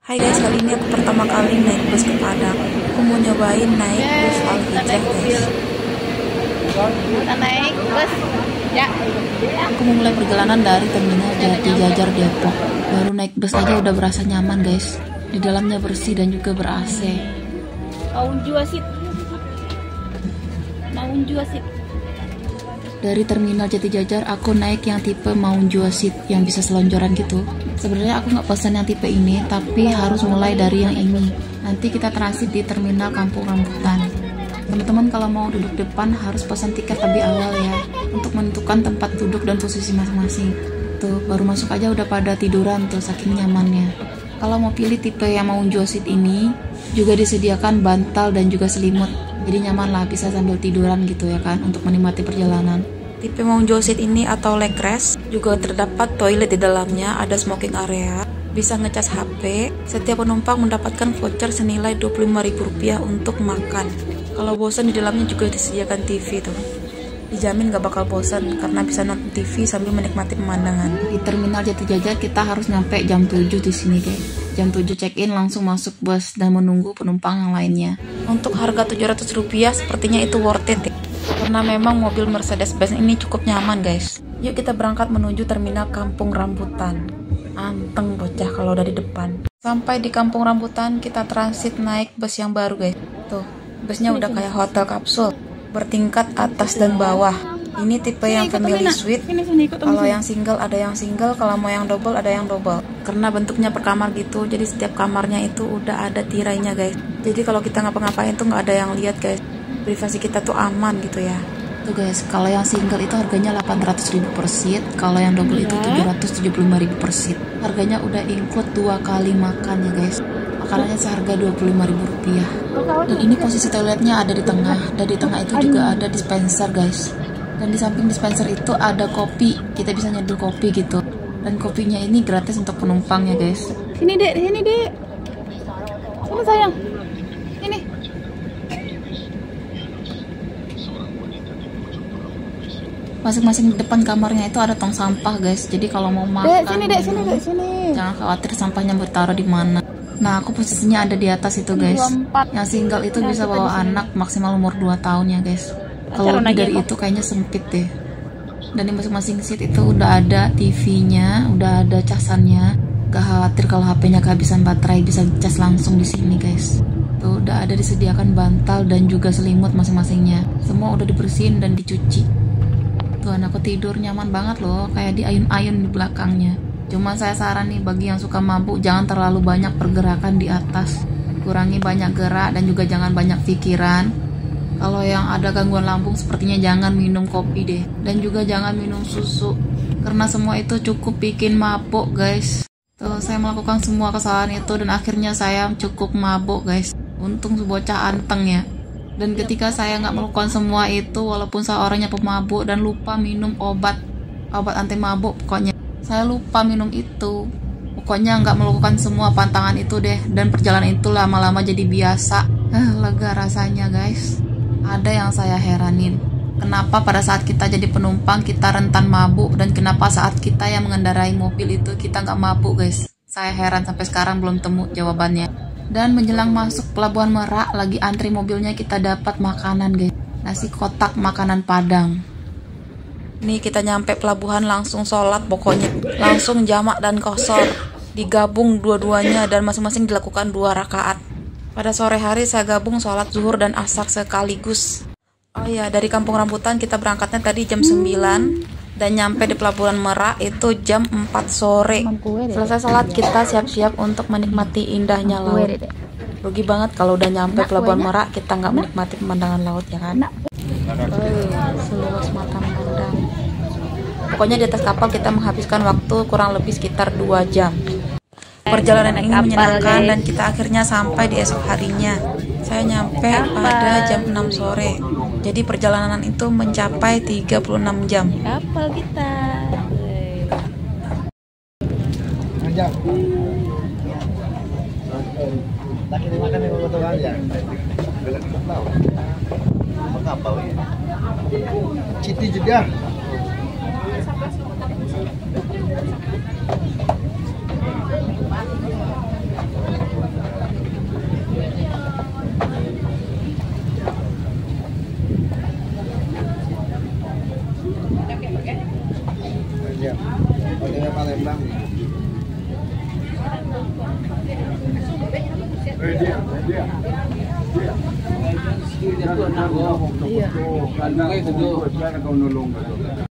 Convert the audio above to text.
Hai guys, kali ini aku pertama kali naik bus ke Padang. Aku mau nyobain naik bus Al Hijrah guys. Kita naik bus ya. Aku memulai perjalanan dari terminal Jati Jajar Depok. Baru naik bus aja udah berasa nyaman guys. Di dalamnya bersih dan juga ber-AC. Maun jua sit. Dari terminal Jati Jajar aku naik yang tipe Maun Jua Seat yang bisa selonjoran gitu. Sebenarnya aku nggak pesan yang tipe ini, tapi harus mulai dari yang ini. Nanti kita transit di terminal Kampung Rambutan. Teman-teman kalau mau duduk depan harus pesan tiket lebih awal ya, untuk menentukan tempat duduk dan posisi masing-masing. Tuh, baru masuk aja udah pada tiduran tuh saking nyamannya. Kalau mau pilih tipe yang Maun Jua Seat ini, juga disediakan bantal dan juga selimut. Jadi nyaman lah, bisa sambil tiduran gitu ya kan, untuk menikmati perjalanan. Tipe Maun Jua Seat ini atau leg rest juga terdapat toilet di dalamnya, ada smoking area, bisa ngecas HP. Setiap penumpang mendapatkan voucher senilai Rp25.000 untuk makan. Kalau bosan di dalamnya juga disediakan TV tuh. Dijamin gak bakal bosan karena bisa nonton TV sambil menikmati pemandangan. Di terminal Jati Jajar kita harus nyampe jam 7 di sini deh. Jam 7 check-in langsung masuk bus dan menunggu penumpang yang lainnya. Untuk harga Rp700 sepertinya itu worth it ya. Karena memang mobil Mercedes-Benz ini cukup nyaman guys. Yuk kita berangkat menuju terminal Kampung Rambutan. Anteng bocah kalau udah di depan. Sampai di Kampung Rambutan kita transit naik bus yang baru guys. Tuh, busnya udah kayak hotel kapsul, bertingkat atas dan bawah. Ini tipe yang family suite. Kalau yang single ada yang single, kalau mau yang double ada yang double. Karena bentuknya per kamar gitu, jadi setiap kamarnya itu udah ada tirainya guys. Jadi kalau kita ngapa-ngapain tuh nggak ada yang lihat guys. Privasi kita tuh aman gitu ya. Tuh guys, kalau yang single itu harganya Rp800.000 per seat, kalau yang double itu Rp775.000 per seat. Harganya udah include 2 kali makan ya guys. Makanannya seharga Rp25.000. Dan ini posisi toiletnya ada di tengah, dan di tengah itu juga ada dispenser guys. Dan di samping dispenser itu ada kopi, kita bisa nyeduh kopi gitu. Dan kopinya ini gratis untuk penumpang ya guys. Sini dek. Sini sayang. Ini. Masing-masing depan kamarnya itu ada tong sampah guys. Jadi kalau mau makan, Sini. jangan khawatir sampahnya bertaruh di mana. Nah, aku posisinya ada di atas itu guys. Yang single itu bisa bawa anak maksimal umur 2 tahun ya guys. Kalau lebih dari itu kayaknya sempit deh. Dan di masing-masing seat itu udah ada TV-nya, udah ada casannya. Gak khawatir kalau HP-nya kehabisan baterai, bisa cas langsung di sini guys. Tuh udah ada disediakan bantal dan juga selimut masing-masingnya. Semua udah dibersihin dan dicuci. Tuh anakku tidur nyaman banget loh, kayak di ayun-ayun di belakangnya. Cuma saya saran nih bagi yang suka mabuk, jangan terlalu banyak pergerakan di atas. Kurangi banyak gerak dan juga jangan banyak pikiran. Kalau yang ada gangguan lambung sepertinya jangan minum kopi deh. Dan juga jangan minum susu, karena semua itu cukup bikin mabuk guys. Tuh saya melakukan semua kesalahan itu dan akhirnya saya cukup mabuk guys. Untung bocah anteng ya. Dan ketika saya nggak melakukan semua itu, walaupun saya orangnya pemabuk dan lupa minum obat anti mabuk, pokoknya saya lupa minum itu. Pokoknya nggak melakukan semua pantangan itu deh. Dan perjalanan itu lama-lama jadi biasa. Lega rasanya guys. Ada yang saya heranin, kenapa pada saat kita jadi penumpang kita rentan mabuk, dan kenapa saat kita yang mengendarai mobil itu kita nggak mabuk guys. Saya heran sampai sekarang belum temu jawabannya. Dan menjelang masuk Pelabuhan Merak, lagi antri mobilnya, kita dapat makanan guys. Nasi kotak makanan Padang. Nih kita nyampe pelabuhan langsung sholat, pokoknya langsung jamak dan qashar, digabung dua-duanya dan masing-masing dilakukan 2 rakaat. Pada sore hari saya gabung sholat zuhur dan asar sekaligus. Oh ya, dari Kampung Rambutan kita berangkatnya tadi jam 9 dan nyampe di Pelabuhan Merak itu jam 4 sore. Selesai sholat kita siap-siap untuk menikmati indahnya laut. Rugi banget kalau udah nyampe Pelabuhan Merak kita nggak menikmati pemandangan laut ya kan. Seluas mata memandang. Pokoknya di atas kapal kita menghabiskan waktu kurang lebih sekitar 2 jam. Perjalanan ini menyenangkan dan kita akhirnya sampai di esok harinya. Saya nyampe pada jam 6 sore. Jadi perjalanan itu mencapai 36 jam. Kapal kita. Citi juga. lang. Dia. Iya.